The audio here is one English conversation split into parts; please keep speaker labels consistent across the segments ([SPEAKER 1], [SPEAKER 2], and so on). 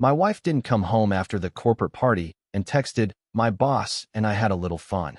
[SPEAKER 1] My wife didn't come home after the corporate party and texted, "My boss and I had a little fun."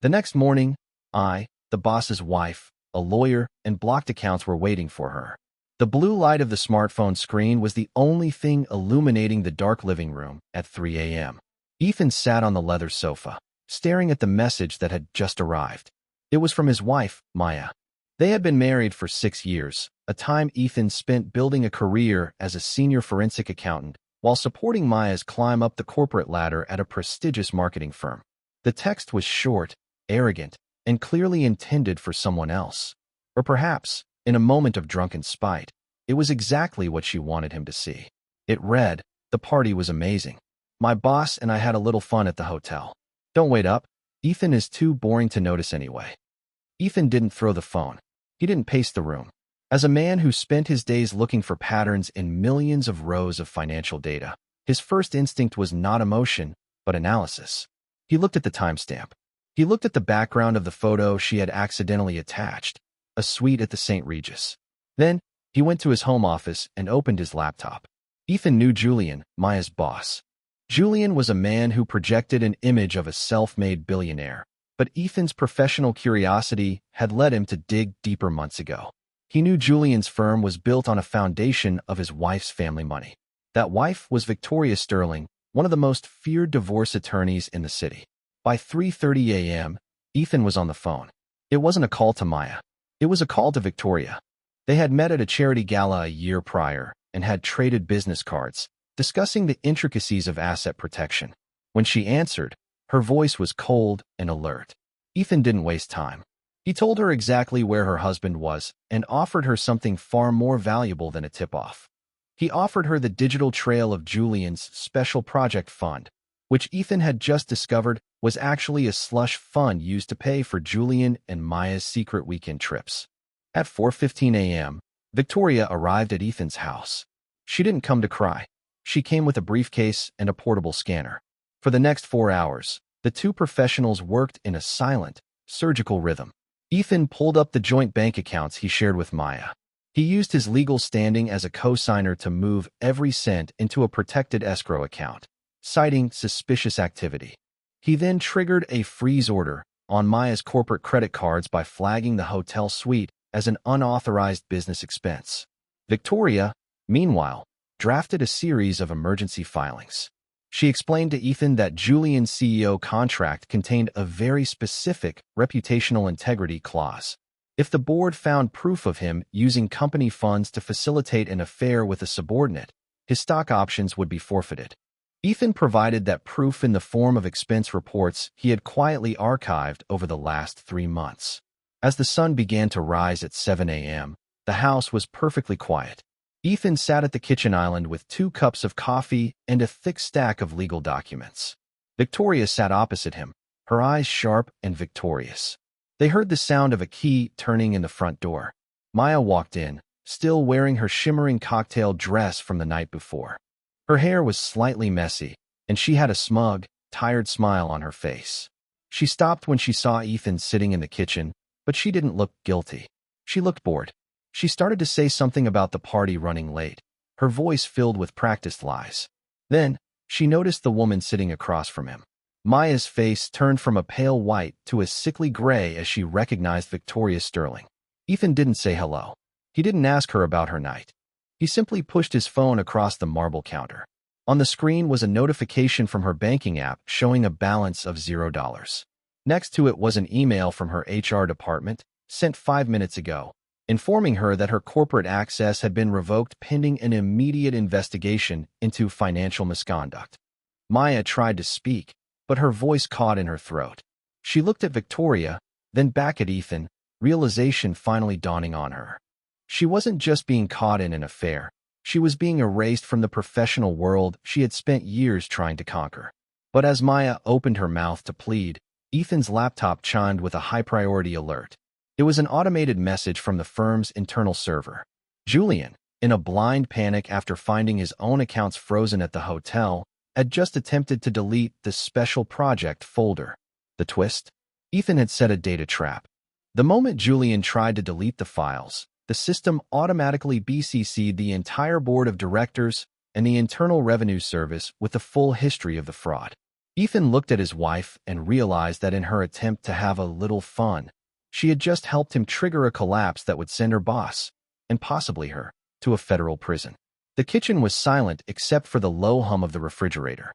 [SPEAKER 1] The next morning, the boss's wife, a lawyer, and blocked accounts were waiting for her. The blue light of the smartphone screen was the only thing illuminating the dark living room at 3 a.m. Ethan sat on the leather sofa, staring at the message that had just arrived. It was from his wife, Maya. They had been married for 6 years, a time Ethan spent building a career as a senior forensic accountant while supporting Maya's climb up the corporate ladder at a prestigious marketing firm. The text was short, arrogant, and clearly intended for someone else. Or perhaps, in a moment of drunken spite, it was exactly what she wanted him to see. It read, "The party was amazing. My boss and I had a little fun at the hotel. Don't wait up. Ethan is too boring to notice anyway." Ethan didn't throw the phone. He didn't pace the room. As a man who spent his days looking for patterns in millions of rows of financial data, his first instinct was not emotion, but analysis. He looked at the timestamp. He looked at the background of the photo she had accidentally attached, a suite at the St. Regis. Then, he went to his home office and opened his laptop. Ethan knew Julian, Maya's boss. Julian was a man who projected an image of a self-made billionaire, but Ethan's professional curiosity had led him to dig deeper months ago. He knew Julian's firm was built on a foundation of his wife's family money. That wife was Victoria Sterling, one of the most feared divorce attorneys in the city. By 3:30 a.m., Ethan was on the phone. It wasn't a call to Maya. It was a call to Victoria. They had met at a charity gala a year prior and had traded business cards, discussing the intricacies of asset protection. When she answered, her voice was cold and alert. Ethan didn't waste time. He told her exactly where her husband was and offered her something far more valuable than a tip-off. He offered her the digital trail of Julian's special project fund, which Ethan had just discovered was actually a slush fund used to pay for Julian and Maya's secret weekend trips. At 4:15 a.m., Victoria arrived at Ethan's house. She didn't come to cry. She came with a briefcase and a portable scanner. For the next 4 hours, the two professionals worked in a silent, surgical rhythm. Ethan pulled up the joint bank accounts he shared with Maya. He used his legal standing as a co-signer to move every cent into a protected escrow account, citing suspicious activity. He then triggered a freeze order on Maya's corporate credit cards by flagging the hotel suite as an unauthorized business expense. Victoria, meanwhile, drafted a series of emergency filings. She explained to Ethan that Julian's CEO contract contained a very specific reputational integrity clause. If the board found proof of him using company funds to facilitate an affair with a subordinate, his stock options would be forfeited. Ethan provided that proof in the form of expense reports he had quietly archived over the last 3 months. As the sun began to rise at 7 a.m., the house was perfectly quiet. Ethan sat at the kitchen island with 2 cups of coffee and a thick stack of legal documents. Victoria sat opposite him, her eyes sharp and victorious. They heard the sound of a key turning in the front door. Maya walked in, still wearing her shimmering cocktail dress from the night before. Her hair was slightly messy, and she had a smug, tired smile on her face. She stopped when she saw Ethan sitting in the kitchen, but she didn't look guilty. She looked bored. She started to say something about the party running late, her voice filled with practiced lies. Then, she noticed the woman sitting across from him. Maya's face turned from a pale white to a sickly gray as she recognized Victoria Sterling. Ethan didn't say hello. He didn't ask her about her night. He simply pushed his phone across the marble counter. On the screen was a notification from her banking app showing a balance of $0. Next to it was an email from her HR department, sent 5 minutes ago, informing her that her corporate access had been revoked pending an immediate investigation into financial misconduct. Maya tried to speak, but her voice caught in her throat. She looked at Victoria, then back at Ethan, realization finally dawning on her. She wasn't just being caught in an affair. She was being erased from the professional world she had spent years trying to conquer. But as Maya opened her mouth to plead, Ethan's laptop chimed with a high-priority alert. It was an automated message from the firm's internal server. Julian, in a blind panic after finding his own accounts frozen at the hotel, had just attempted to delete the special project folder. The twist? Ethan had set a data trap. The moment Julian tried to delete the files, the system automatically BCC'd the entire board of directors, and the Internal Revenue Service with the full history of the fraud. Ethan looked at his wife and realized that in her attempt to have a little fun, she had just helped him trigger a collapse that would send her boss, and possibly her, to a federal prison. The kitchen was silent except for the low hum of the refrigerator.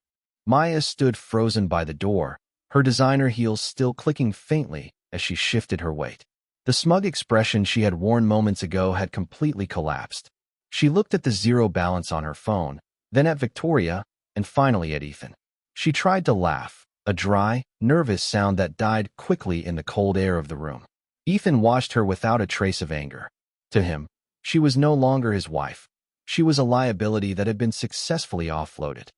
[SPEAKER 1] Maya stood frozen by the door, her designer heels still clicking faintly as she shifted her weight. The smug expression she had worn moments ago had completely collapsed. She looked at the zero balance on her phone, then at Victoria, and finally at Ethan. She tried to laugh, a dry, nervous sound that died quickly in the cold air of the room. Ethan watched her without a trace of anger. To him, she was no longer his wife. She was a liability that had been successfully offloaded.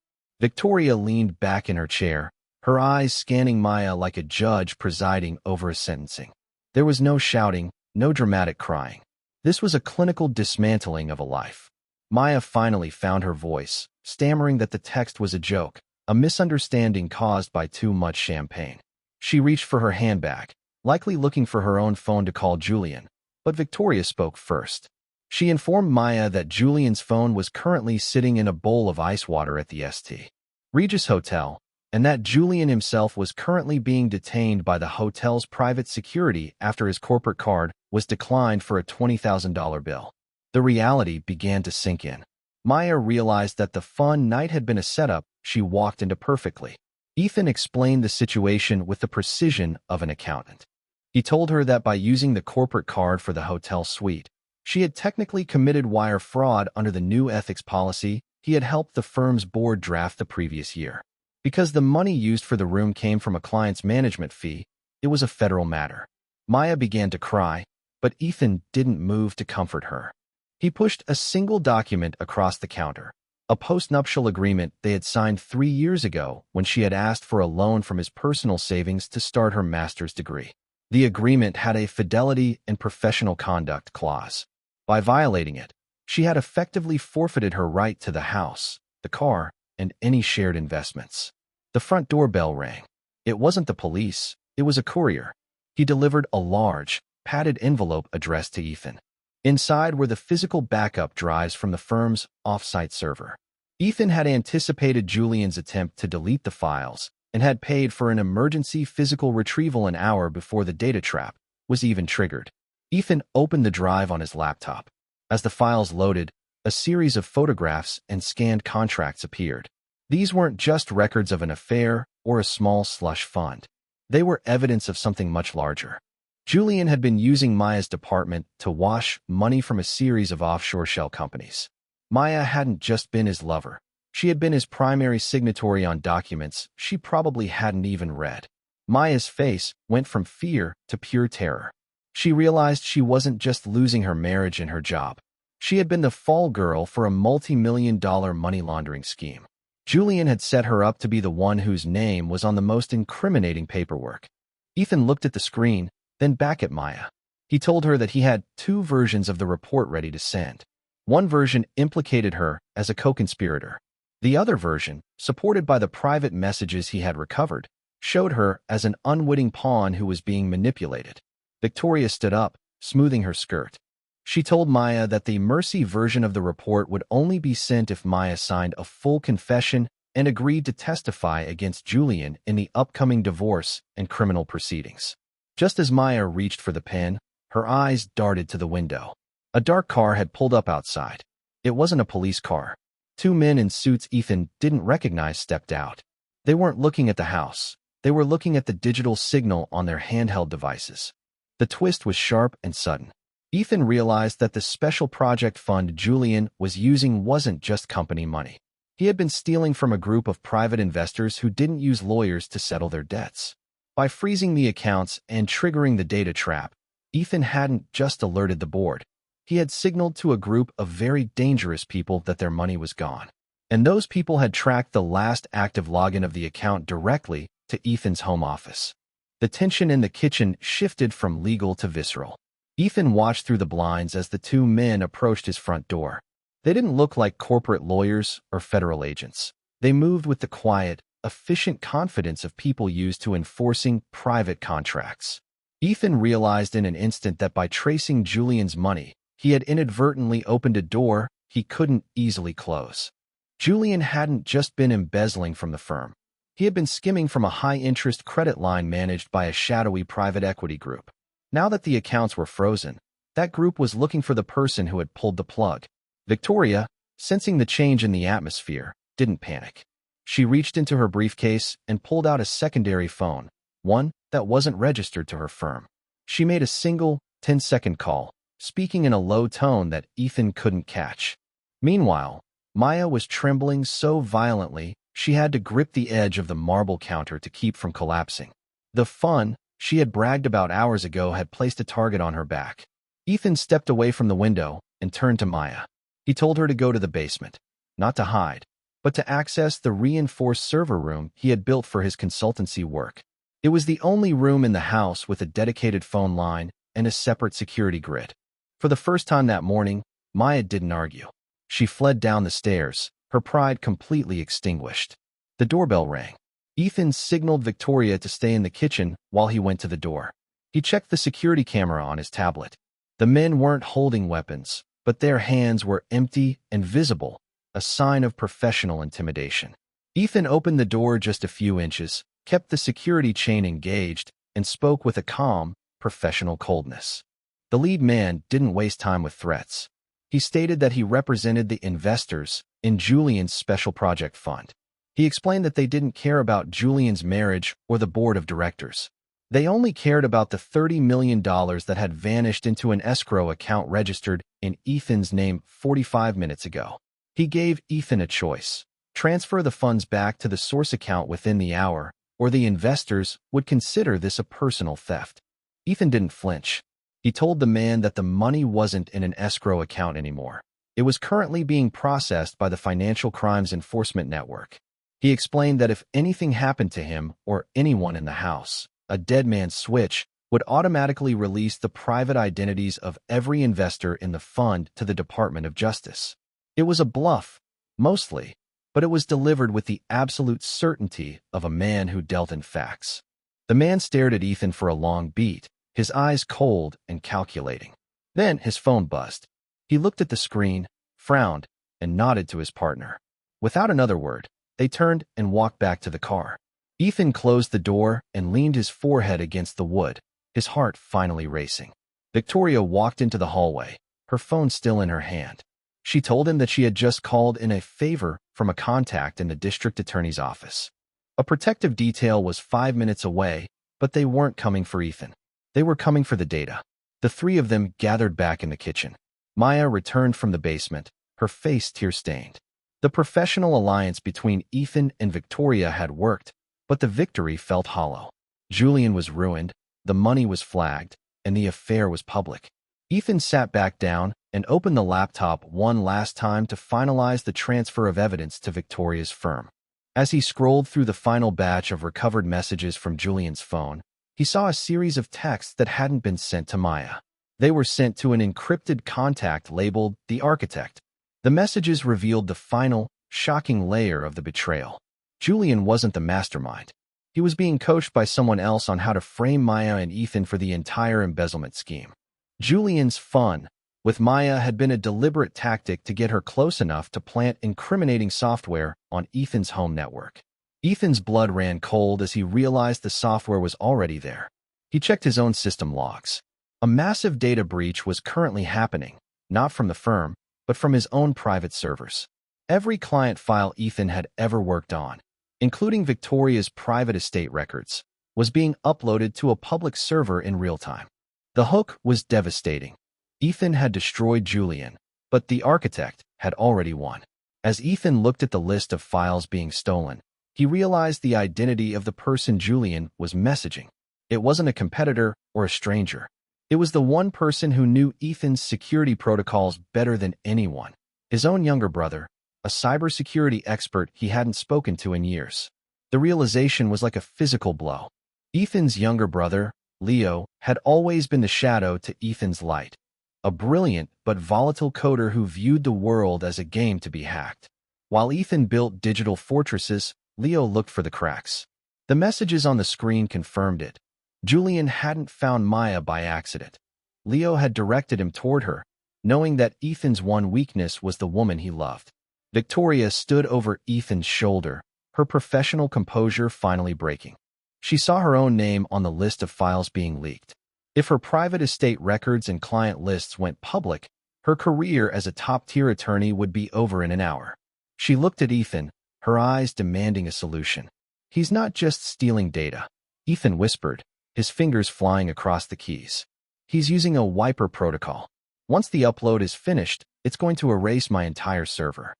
[SPEAKER 1] Victoria leaned back in her chair, her eyes scanning Maya like a judge presiding over a sentencing. There was no shouting, no dramatic crying. This was a clinical dismantling of a life. Maya finally found her voice, stammering that the text was a joke, a misunderstanding caused by too much champagne. She reached for her handbag, likely looking for her own phone to call Julian, but Victoria spoke first. She informed Maya that Julian's phone was currently sitting in a bowl of ice water at the St. Regis Hotel, and that Julian himself was currently being detained by the hotel's private security after his corporate card was declined for a $20,000 bill. The reality began to sink in. Maya realized that the fun night had been a setup she walked into perfectly. Ethan explained the situation with the precision of an accountant. He told her that by using the corporate card for the hotel suite, she had technically committed wire fraud under the new ethics policy he had helped the firm's board draft the previous year. Because the money used for the room came from a client's management fee, it was a federal matter. Maya began to cry, but Ethan didn't move to comfort her. He pushed a single document across the counter, a postnuptial agreement they had signed 3 years ago when she had asked for a loan from his personal savings to start her master's degree. The agreement had a fidelity and professional conduct clause. By violating it, she had effectively forfeited her right to the house, the car, and any shared investments. The front doorbell rang. It wasn't the police, it was a courier. He delivered a large, padded envelope addressed to Ethan. Inside were the physical backup drives from the firm's off-site server. Ethan had anticipated Julian's attempt to delete the files and had paid for an emergency physical retrieval an hour before the data trap was even triggered. Ethan opened the drive on his laptop. As the files loaded, a series of photographs and scanned contracts appeared. These weren't just records of an affair or a small slush fund. They were evidence of something much larger. Julian had been using Maya's department to wash money from a series of offshore shell companies. Maya hadn't just been his lover. She had been his primary signatory on documents she probably hadn't even read. Maya's face went from fear to pure terror. She realized she wasn't just losing her marriage and her job. She had been the fall girl for a multi-million-dollar money laundering scheme. Julian had set her up to be the one whose name was on the most incriminating paperwork. Ethan looked at the screen, then back at Maya. He told her that he had 2 versions of the report ready to send. One version implicated her as a co-conspirator. The other version, supported by the private messages he had recovered, showed her as an unwitting pawn who was being manipulated. Victoria stood up, smoothing her skirt. She told Maya that the mercy version of the report would only be sent if Maya signed a full confession and agreed to testify against Julian in the upcoming divorce and criminal proceedings. Just as Maya reached for the pen, her eyes darted to the window. A dark car had pulled up outside. It wasn't a police car. 2 men in suits Ethan didn't recognize stepped out. They weren't looking at the house. They were looking at the digital signal on their handheld devices. The twist was sharp and sudden. Ethan realized that the special project fund Julian was using wasn't just company money. He had been stealing from a group of private investors who didn't use lawyers to settle their debts. By freezing the accounts and triggering the data trap, Ethan hadn't just alerted the board. He had signaled to a group of very dangerous people that their money was gone. And those people had tracked the last active login of the account directly to Ethan's home office. The tension in the kitchen shifted from legal to visceral. Ethan watched through the blinds as the 2 men approached his front door. They didn't look like corporate lawyers or federal agents. They moved with the quiet, efficient confidence of people used to enforcing private contracts. Ethan realized in an instant that by tracing Julian's money, he had inadvertently opened a door he couldn't easily close. Julian hadn't just been embezzling from the firm. He had been skimming from a high-interest credit line managed by a shadowy private equity group. Now that the accounts were frozen, that group was looking for the person who had pulled the plug. Victoria, sensing the change in the atmosphere, didn't panic. She reached into her briefcase and pulled out a secondary phone, one that wasn't registered to her firm. She made a single, 10-second call, speaking in a low tone that Ethan couldn't catch. Meanwhile, Maya was trembling so violently she had to grip the edge of the marble counter to keep from collapsing. The fun she had bragged about hours ago had placed a target on her back. Ethan stepped away from the window and turned to Maya. He told her to go to the basement, not to hide, but to access the reinforced server room he had built for his consultancy work. It was the only room in the house with a dedicated phone line and a separate security grid. For the first time that morning, Maya didn't argue. She fled down the stairs, her pride completely extinguished. The doorbell rang. Ethan signaled Victoria to stay in the kitchen while he went to the door. He checked the security camera on his tablet. The men weren't holding weapons, but their hands were empty and visible, a sign of professional intimidation. Ethan opened the door just a few inches, kept the security chain engaged, and spoke with a calm, professional coldness. The lead man didn't waste time with threats. He stated that he represented the investors in Julian's special project fund. He explained that they didn't care about Julian's marriage or the board of directors. They only cared about the $30 million that had vanished into an escrow account registered in Ethan's name 45 minutes ago. He gave Ethan a choice: transfer the funds back to the source account within the hour, or the investors would consider this a personal theft. Ethan didn't flinch. He told the man that the money wasn't in an escrow account anymore. It was currently being processed by the Financial Crimes Enforcement Network. He explained that if anything happened to him or anyone in the house, a dead man's switch would automatically release the private identities of every investor in the fund to the Department of Justice. It was a bluff, mostly, but it was delivered with the absolute certainty of a man who dealt in facts. The man stared at Ethan for a long beat, his eyes cold and calculating. Then his phone buzzed. He looked at the screen, frowned, and nodded to his partner. Without another word, they turned and walked back to the car. Ethan closed the door and leaned his forehead against the wood, his heart finally racing. Victoria walked into the hallway, her phone still in her hand. She told him that she had just called in a favor from a contact in the district attorney's office. A protective detail was 5 minutes away, but they weren't coming for Ethan. They were coming for the data. The three of them gathered back in the kitchen. Maya returned from the basement, her face tear-stained. The professional alliance between Ethan and Victoria had worked, but the victory felt hollow. Julian was ruined, the money was flagged, and the affair was public. Ethan sat back down and opened the laptop one last time to finalize the transfer of evidence to Victoria's firm. As he scrolled through the final batch of recovered messages from Julian's phone, he saw a series of texts that hadn't been sent to Maya. They were sent to an encrypted contact labeled The Architect. The messages revealed the final, shocking layer of the betrayal. Julian wasn't the mastermind. He was being coached by someone else on how to frame Maya and Ethan for the entire embezzlement scheme. Julian's fun with Maya had been a deliberate tactic to get her close enough to plant incriminating software on Ethan's home network. Ethan's blood ran cold as he realized the software was already there. He checked his own system logs. A massive data breach was currently happening, not from the firm, but from his own private servers. Every client file Ethan had ever worked on, including Victoria's private estate records, was being uploaded to a public server in real time. The hook was devastating. Ethan had destroyed Julian, but the architect had already won. As Ethan looked at the list of files being stolen, he realized the identity of the person Julian was messaging. It wasn't a competitor or a stranger. It was the one person who knew Ethan's security protocols better than anyone, his own younger brother, a cybersecurity expert he hadn't spoken to in years. The realization was like a physical blow. Ethan's younger brother, Leo, had always been the shadow to Ethan's light, a brilliant but volatile coder who viewed the world as a game to be hacked. While Ethan built digital fortresses, Leo looked for the cracks. The messages on the screen confirmed it. Julian hadn't found Maya by accident. Leo had directed him toward her, knowing that Ethan's one weakness was the woman he loved. Victoria stood over Ethan's shoulder, her professional composure finally breaking. She saw her own name on the list of files being leaked. If her private estate records and client lists went public, her career as a top-tier attorney would be over in an hour. She looked at Ethan, her eyes demanding a solution. He's not just stealing data, Ethan whispered, his fingers flying across the keys. He's using a wiper protocol. Once the upload is finished, it's going to erase my entire server.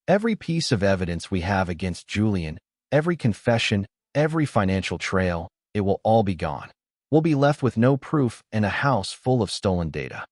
[SPEAKER 1] Every piece of evidence we have against Julian, every confession, every financial trail, it will all be gone. We'll be left with no proof and a house full of stolen data.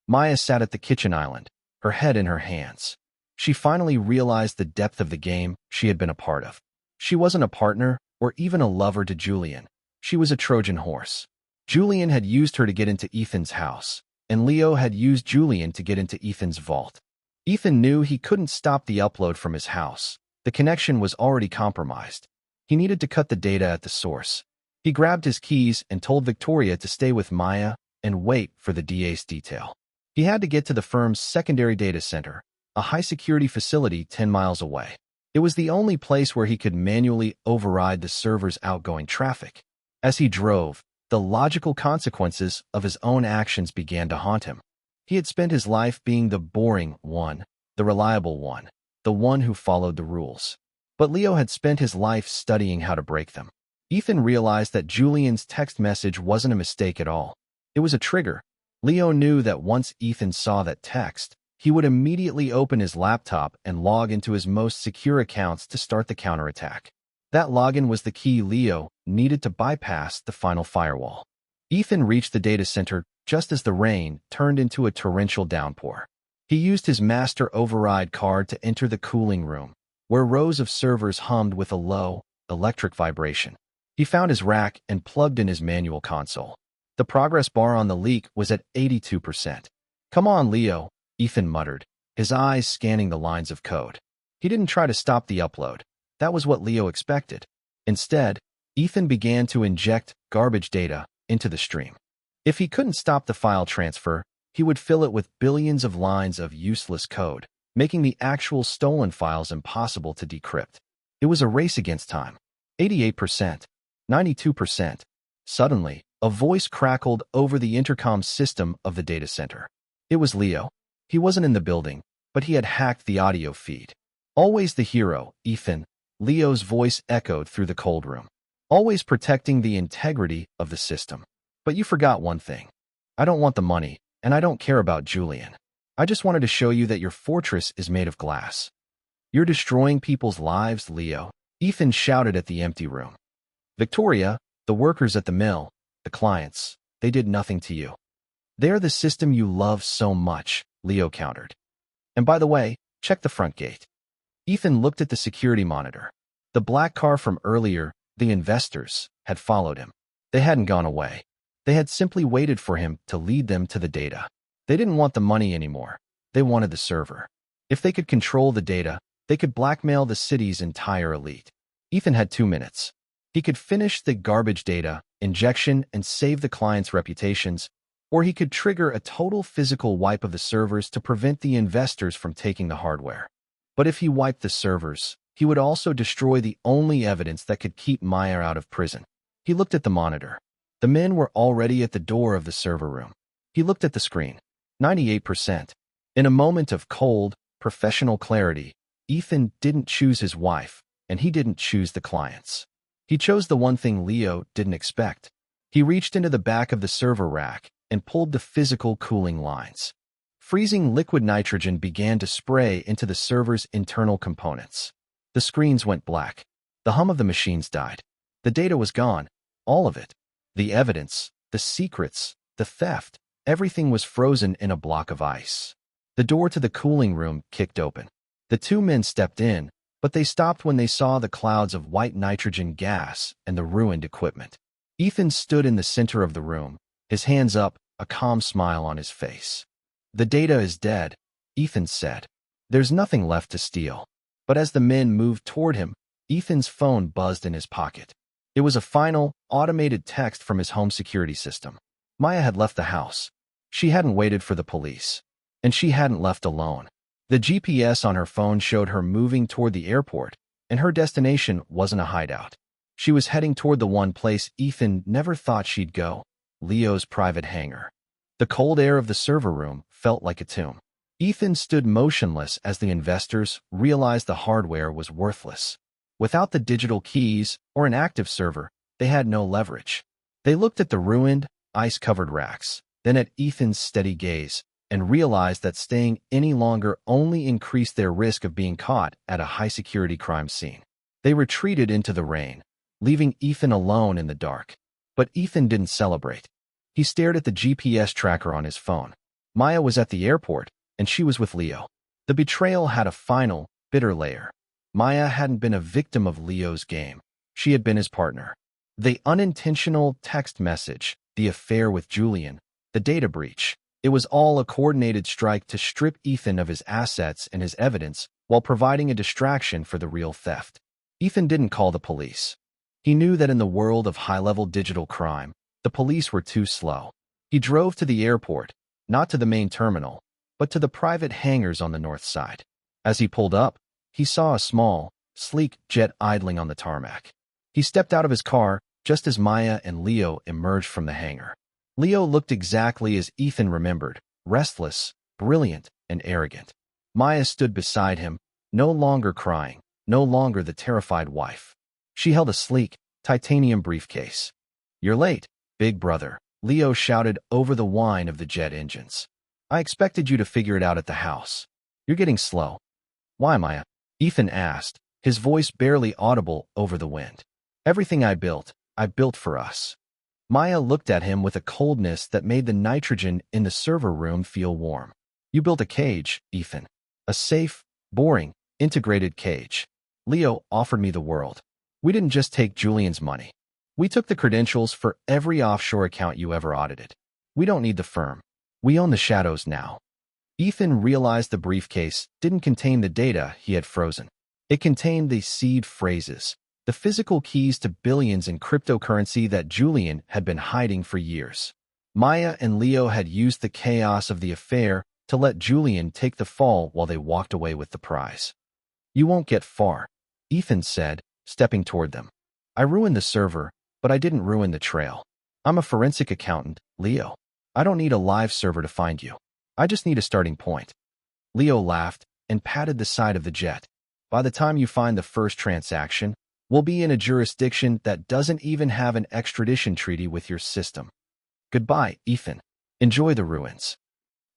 [SPEAKER 1] Maya sat at the kitchen island, her head in her hands. She finally realized the depth of the game she had been a part of. She wasn't a partner or even a lover to Julian. She was a Trojan horse. Julian had used her to get into Ethan's house, and Leo had used Julian to get into Ethan's vault. Ethan knew he couldn't stop the upload from his house. The connection was already compromised. He needed to cut the data at the source. He grabbed his keys and told Victoria to stay with Maya and wait for the DA's detail. He had to get to the firm's secondary data center, a high-security facility 10 miles away. It was the only place where he could manually override the server's outgoing traffic. As he drove, the logical consequences of his own actions began to haunt him. He had spent his life being the boring one, the reliable one, the one who followed the rules. But Leo had spent his life studying how to break them. Ethan realized that Julian's text message wasn't a mistake at all. It was a trigger. Leo knew that once Ethan saw that text, he would immediately open his laptop and log into his most secure accounts to start the counterattack. That login was the key Leo needed to bypass the final firewall. Ethan reached the data center just as the rain turned into a torrential downpour. He used his master override card to enter the cooling room, where rows of servers hummed with a low, electric vibration. He found his rack and plugged in his manual console. The progress bar on the leak was at 82%. "Come on, Leo," Ethan muttered, his eyes scanning the lines of code. He didn't try to stop the upload. That was what Leo expected. Instead, Ethan began to inject garbage data into the stream. If he couldn't stop the file transfer, he would fill it with billions of lines of useless code, making the actual stolen files impossible to decrypt. It was a race against time. 88%. 92%. Suddenly, a voice crackled over the intercom system of the data center. It was Leo. He wasn't in the building, but he had hacked the audio feed. "Always the hero, Ethan," Leo's voice echoed through the cold room. "Always protecting the integrity of the system. But you forgot one thing. I don't want the money, and I don't care about Julian. I just wanted to show you that your fortress is made of glass." "You're destroying people's lives, Leo," Ethan shouted at the empty room. "Victoria, the workers at the mill, the clients, they did nothing to you. They're the system you love so much," Leo countered. "And by the way, check the front gate." Ethan looked at the security monitor. The black car from earlier, the investors, had followed him. They hadn't gone away. They had simply waited for him to lead them to the data. They didn't want the money anymore. They wanted the server. If they could control the data, they could blackmail the city's entire elite. Ethan had 2 minutes. He could finish the garbage data injection and save the clients' reputations, or he could trigger a total physical wipe of the servers to prevent the investors from taking the hardware. But if he wiped the servers, he would also destroy the only evidence that could keep Maya out of prison. He looked at the monitor. The men were already at the door of the server room. He looked at the screen. 98%. In a moment of cold, professional clarity, Ethan didn't choose his wife, and he didn't choose the clients. He chose the one thing Leo didn't expect. He reached into the back of the server rack and pulled the physical cooling lines. Freezing liquid nitrogen began to spray into the server's internal components. The screens went black. The hum of the machines died. The data was gone. All of it. The evidence, the secrets, the theft, everything was frozen in a block of ice. The door to the cooling room kicked open. The 2 men stepped in, but they stopped when they saw the clouds of white nitrogen gas and the ruined equipment. Ethan stood in the center of the room, his hands up, a calm smile on his face. "The data is dead," Ethan said. "There's nothing left to steal." But as the men moved toward him, Ethan's phone buzzed in his pocket. It was a final, automated text from his home security system. Maya had left the house. She hadn't waited for the police. And she hadn't left alone. The GPS on her phone showed her moving toward the airport, and her destination wasn't a hideout. She was heading toward the one place Ethan never thought she'd go, Leo's private hangar. The cold air of the server room felt like a tomb. Ethan stood motionless as the investors realized the hardware was worthless. Without the digital keys or an active server, they had no leverage. They looked at the ruined, ice-covered racks, then at Ethan's steady gaze, and realized that staying any longer only increased their risk of being caught at a high-security crime scene. They retreated into the rain, leaving Ethan alone in the dark. But Ethan didn't celebrate. He stared at the GPS tracker on his phone. Maya was at the airport, and she was with Leo. The betrayal had a final, bitter layer. Maya hadn't been a victim of Leo's game. She had been his partner. The unintentional text message, the affair with Julian, the data breach. It was all a coordinated strike to strip Ethan of his assets and his evidence while providing a distraction for the real theft. Ethan didn't call the police. He knew that in the world of high-level digital crime, the police were too slow. He drove to the airport, not to the main terminal, but to the private hangars on the north side. As he pulled up, he saw a small, sleek jet idling on the tarmac. He stepped out of his car just as Maya and Leo emerged from the hangar. Leo looked exactly as Ethan remembered, restless, brilliant, and arrogant. Maya stood beside him, no longer crying, no longer the terrified wife. She held a sleek, titanium briefcase. "You're late, big brother," Leo shouted over the whine of the jet engines. "I expected you to figure it out at the house. You're getting slow." "Why, Maya?" Ethan asked, his voice barely audible over the wind. "Everything I built for us." Maya looked at him with a coldness that made the nitrogen in the server room feel warm. "You built a cage, Ethan. A safe, boring, integrated cage. Leo offered me the world. We didn't just take Julian's money. We took the credentials for every offshore account you ever audited. We don't need the firm. We own the shadows now." Ethan realized the briefcase didn't contain the data he had frozen. It contained the seed phrases, the physical keys to billions in cryptocurrency that Julian had been hiding for years. Maya and Leo had used the chaos of the affair to let Julian take the fall while they walked away with the prize. "You won't get far," Ethan said, stepping toward them. "I ruined the server, but I didn't ruin the trail. I'm a forensic accountant, Leo. I don't need a live server to find you. I just need a starting point." Leo laughed and patted the side of the jet. "By the time you find the first transaction, we'll be in a jurisdiction that doesn't even have an extradition treaty with your system. Goodbye, Ethan. Enjoy the ruins."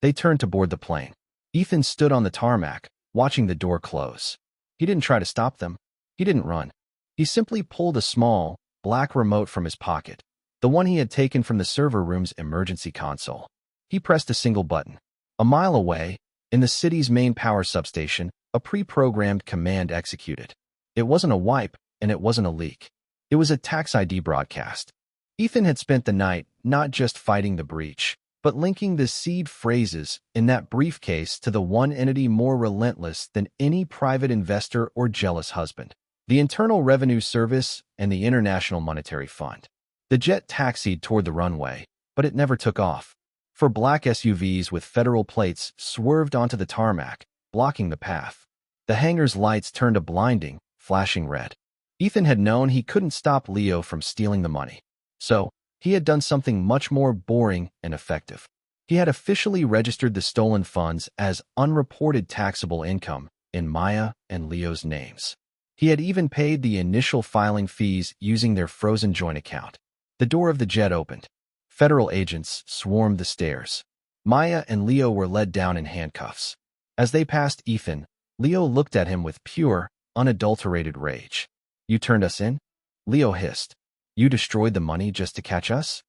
[SPEAKER 1] They turned to board the plane. Ethan stood on the tarmac, watching the door close. He didn't try to stop them. He didn't run. He simply pulled a small, black remote from his pocket, the one he had taken from the server room's emergency console. He pressed a single button. A mile away, in the city's main power substation, a pre-programmed command executed. It wasn't a wipe, and it wasn't a leak. It was a tax ID broadcast. Ethan had spent the night not just fighting the breach, but linking the seed phrases in that briefcase to the one entity more relentless than any private investor or jealous husband: the Internal Revenue Service and the International Monetary Fund. The jet taxied toward the runway, but it never took off. Four black SUVs with federal plates swerved onto the tarmac, blocking the path. The hangar's lights turned a blinding, flashing red. Ethan had known he couldn't stop Leo from stealing the money. So, he had done something much more boring and effective. He had officially registered the stolen funds as unreported taxable income in Maya and Leo's names. He had even paid the initial filing fees using their frozen joint account. The door of the jet opened. Federal agents swarmed the stairs. Maya and Leo were led down in handcuffs. As they passed Ethan, Leo looked at him with pure, unadulterated rage. "You turned us in?" Leo hissed. "You destroyed the money just to catch us?"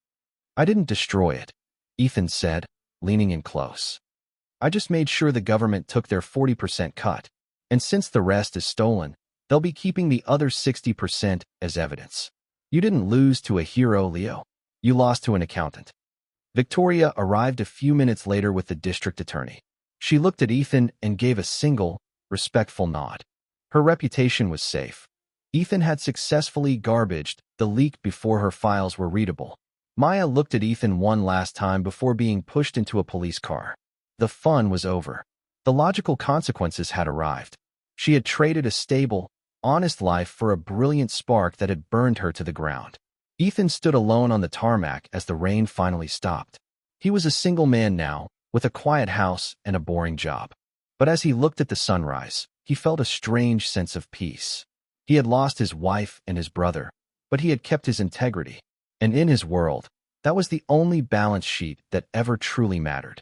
[SPEAKER 1] "I didn't destroy it," Ethan said, leaning in close. "I just made sure the government took their 40% cut, and since the rest is stolen, they'll be keeping the other 60% as evidence. You didn't lose to a hero, Leo. You lost to an accountant." Victoria arrived a few minutes later with the district attorney. She looked at Ethan and gave a single, respectful nod. Her reputation was safe. Ethan had successfully garbaged the leak before her files were readable. Maya looked at Ethan one last time before being pushed into a police car. The fun was over. The logical consequences had arrived. She had traded a stable, honest life for a brilliant spark that had burned her to the ground. Ethan stood alone on the tarmac as the rain finally stopped. He was a single man now, with a quiet house and a boring job. But as he looked at the sunrise, he felt a strange sense of peace. He had lost his wife and his brother, but he had kept his integrity. And in his world, that was the only balance sheet that ever truly mattered.